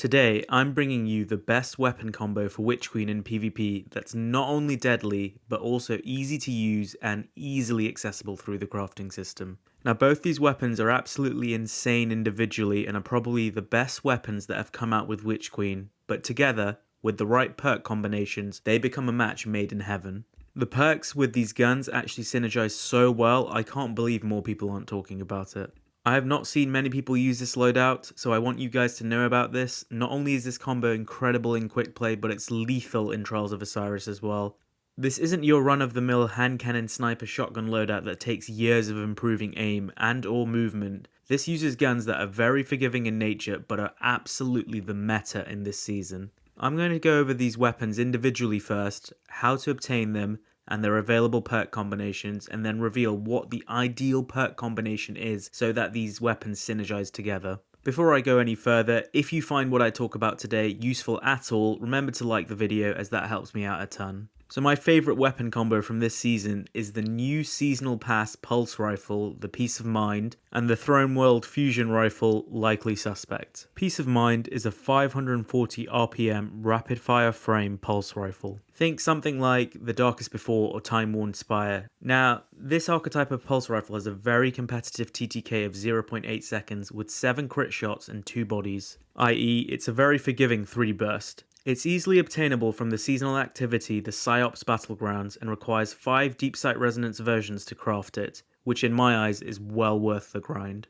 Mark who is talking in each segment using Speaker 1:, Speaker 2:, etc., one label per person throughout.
Speaker 1: Today, I'm bringing you the best weapon combo for Witch Queen in PvP that's not only deadly, but also easy to use and easily accessible through the crafting system. Now, both these weapons are absolutely insane individually and are probably the best weapons that have come out with Witch Queen, but together, with the right perk combinations, they become a match made in heaven. The perks with these guns actually synergize so well, I can't believe more people aren't talking about it. I have not seen many people use this loadout, so I want you guys to know about this. Not only is this combo incredible in quick play, but it's lethal in Trials of Osiris as well. This isn't your run-of-the-mill hand cannon sniper shotgun loadout that takes years of improving aim and or movement. This uses guns that are very forgiving in nature, but are absolutely the meta in this season. I'm going to go over these weapons individually first, how to obtain them, and their available perk combinations, and then reveal what the ideal perk combination is so that these weapons synergize together. Before I go any further, if you find what I talk about today useful at all, remember to like the video as that helps me out a ton. So my favourite weapon combo from this season is the new Seasonal Pass Pulse Rifle, the Peace of Mind, and the Throne World Fusion Rifle, Likely Suspect. Peace of Mind is a 540 RPM rapid fire frame pulse rifle. Think something like the Darkest Before or Time Worn Spire. Now, this archetype of pulse rifle has a very competitive TTK of 0.8 seconds with 7 crit shots and 2 bodies, i.e. it's a very forgiving 3 burst. It's easily obtainable from the seasonal activity the Psyops Battlegrounds and requires 5 Deep Sight Resonance versions to craft it, which in my eyes is well worth the grind.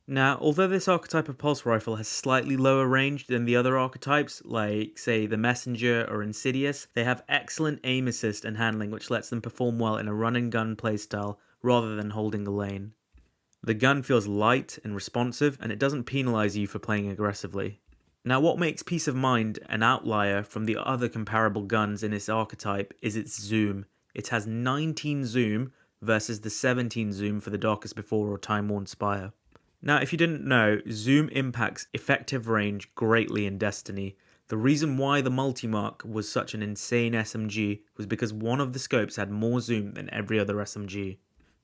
Speaker 1: Now, although this archetype of pulse rifle has slightly lower range than the other archetypes, like say the Messenger or Insidious, they have excellent aim assist and handling which lets them perform well in a run and gun playstyle rather than holding the lane. The gun feels light and responsive and it doesn't penalise you for playing aggressively. Now, what makes Peace of Mind an outlier from the other comparable guns in this archetype is its zoom. It has 19 zoom versus the 17 zoom for the Darkest Before or Time Worn Spire. Now, if you didn't know, zoom impacts effective range greatly in Destiny. The reason why the Multimark was such an insane SMG was because one of the scopes had more zoom than every other SMG.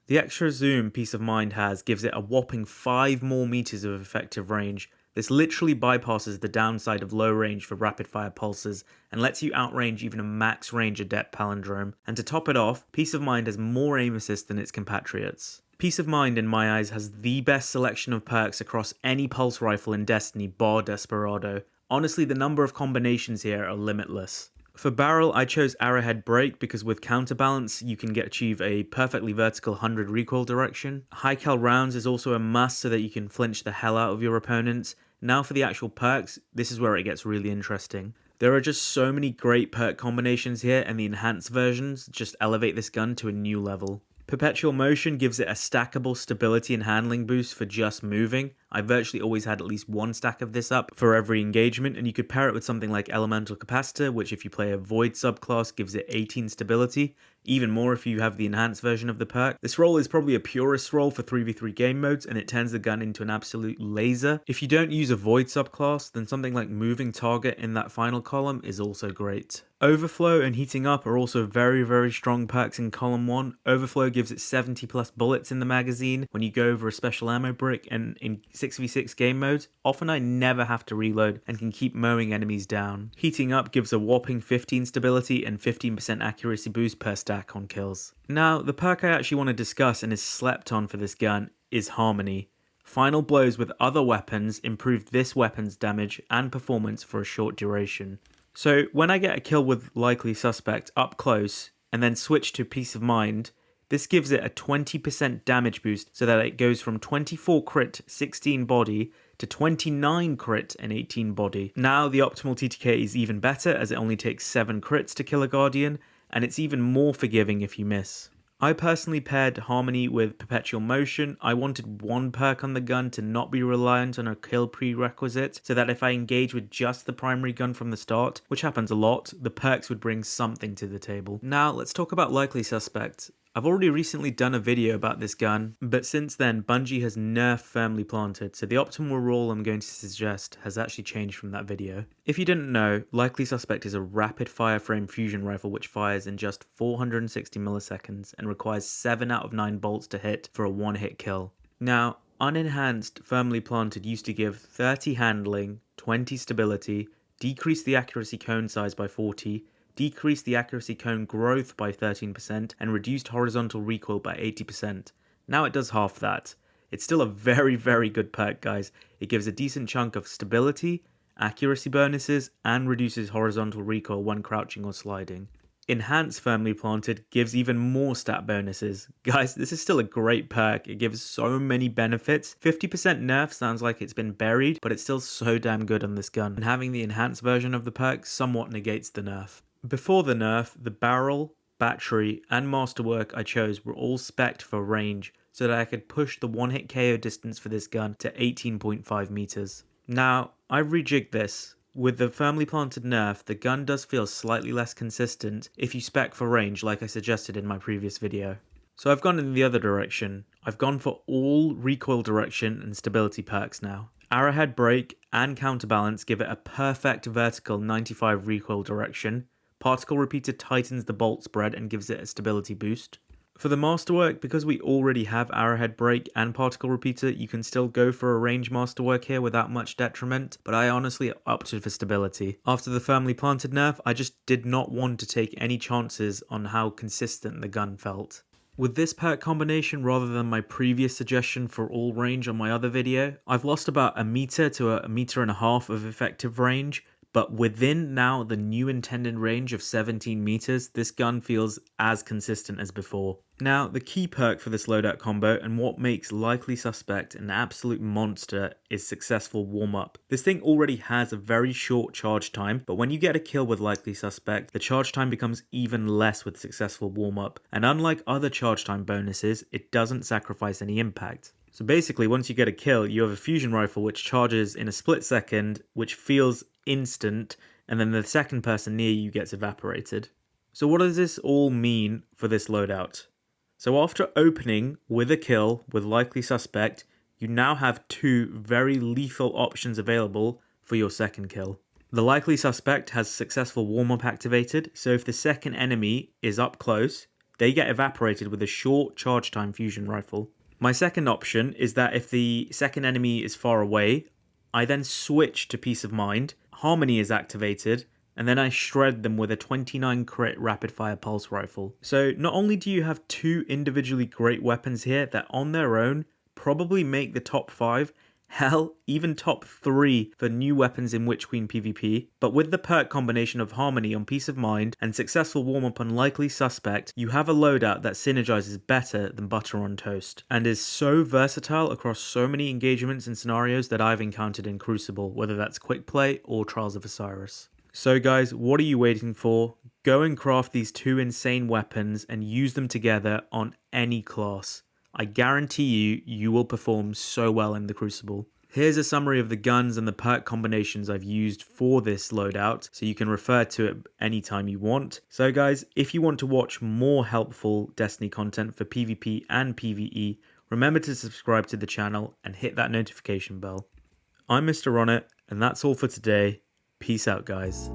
Speaker 1: The extra zoom Peace of Mind has gives it a whopping 5 more meters of effective range. This literally bypasses the downside of low range for rapid fire pulses and lets you outrange even a max range adept palindrome. And to top it off, Peace of Mind has more aim assist than its compatriots. Peace of Mind in my eyes has the best selection of perks across any pulse rifle in Destiny bar Desperado. Honestly, the number of combinations here are limitless. For barrel, I chose Arrowhead Break because with counterbalance, you can achieve a perfectly vertical 100 recoil direction. High cal rounds is also a must so that you can flinch the hell out of your opponents. Now for the actual perks, this is where it gets really interesting. There are just so many great perk combinations here and the enhanced versions just elevate this gun to a new level. Perpetual Motion gives it a stackable stability and handling boost for just moving. I virtually always had at least one stack of this up for every engagement, and you could pair it with something like Elemental Capacitor, which if you play a Void subclass gives it 18 stability, even more if you have the enhanced version of the perk. This role is probably a purist role for 3v3 game modes, and it turns the gun into an absolute laser. If you don't use a Void subclass, then something like Moving Target in that final column is also great. Overflow and Heating Up are also very strong perks in column 1. Overflow gives it 70 plus bullets in the magazine when you go over a special ammo brick, and in 6v6 game modes, often I never have to reload and can keep mowing enemies down. Heating Up gives a whopping 15 stability and 15% accuracy boost per stack on kills. Now, the perk I actually want to discuss and is slept on for this gun is Harmony. Final blows with other weapons improve this weapon's damage and performance for a short duration. So when I get a kill with Likely Suspect up close and then switch to Peace of Mind, this gives it a 20% damage boost so that it goes from 24 crit, 16 body to 29 crit and 18 body. Now the optimal TTK is even better as it only takes 7 crits to kill a Guardian, and it's even more forgiving if you miss. I personally paired Harmony with Perpetual Motion. I wanted one perk on the gun to not be reliant on a kill prerequisite, so that if I engage with just the primary gun from the start, which happens a lot, the perks would bring something to the table. Now let's talk about Likely Suspect. I've already recently done a video about this gun, but since then Bungie has nerfed Firmly Planted, so the optimal role I'm going to suggest has actually changed from that video. If you didn't know, Likely Suspect is a rapid fire frame fusion rifle which fires in just 460 milliseconds and requires 7 out of 9 bolts to hit for a one hit kill. Now, unenhanced firmly planted used to give 30 handling, 20 stability, decrease the accuracy cone size by 40, decrease the accuracy cone growth by 13%, and reduced horizontal recoil by 80%. Now it does half that. It's still a very, very good perk, guys. It gives a decent chunk of stability, accuracy bonuses, and reduces horizontal recoil when crouching or sliding. Enhance Firmly Planted gives even more stat bonuses. Guys, this is still a great perk. It gives so many benefits. 50% nerf sounds like it's been buried, but it's still so damn good on this gun. And having the enhanced version of the perk somewhat negates the nerf. Before the nerf, the barrel, battery, and masterwork I chose were all spec'd for range, so that I could push the one-hit KO distance for this gun to 18.5 meters. Now, I've rejigged this. With the Firmly Planted nerf, the gun does feel slightly less consistent if you spec for range like I suggested in my previous video. So I've gone in the other direction. I've gone for all recoil direction and stability perks now. Arrowhead Break and Counterbalance give it a perfect vertical 95 recoil direction. Particle Repeater tightens the bolt spread and gives it a stability boost. For the Masterwork, because we already have Arrowhead Break and Particle Repeater, you can still go for a range Masterwork here without much detriment, but I honestly opted for stability. After the Firmly Planted nerf, I just did not want to take any chances on how consistent the gun felt. With this perk combination, rather than my previous suggestion for all range on my other video, I've lost about a meter to a meter and a half of effective range, but within now the new intended range of 17 meters, this gun feels as consistent as before. Now, the key perk for this loadout combo and what makes Likely Suspect an absolute monster is Successful Warm-Up. This thing already has a very short charge time, but when you get a kill with Likely Suspect, the charge time becomes even less with Successful Warm-Up, and unlike other charge time bonuses, it doesn't sacrifice any impact. So basically, once you get a kill, you have a fusion rifle which charges in a split second, which feels instant, and then the second person near you gets evaporated. So what does this all mean for this loadout? So after opening with a kill with Likely Suspect, you now have two very lethal options available for your second kill. The Likely Suspect has Successful Warm-Up activated, so if the second enemy is up close, they get evaporated with a short charge time fusion rifle. My second option is that if the second enemy is far away, I then switch to Peace of Mind, Harmony is activated, and then I shred them with a 29 crit rapid fire pulse rifle. So not only do you have two individually great weapons here that on their own probably make the top 5, hell, even top 3 for new weapons in Witch Queen PvP, but with the perk combination of Harmony on Peace of Mind and Successful Warm-Up on Likely Suspect, you have a loadout that synergizes better than butter on toast, and is so versatile across so many engagements and scenarios that I've encountered in Crucible, whether that's Quick Play or Trials of Osiris. So guys, what are you waiting for? Go and craft these two insane weapons and use them together on any class. I guarantee you will perform so well in the Crucible. Here's a summary of the guns and the perk combinations I've used for this loadout, so you can refer to it anytime you want. So guys, if you want to watch more helpful Destiny content for PvP and PvE, remember to subscribe to the channel and hit that notification bell. I'm Mr. Ronnet, and that's all for today. Peace out, guys.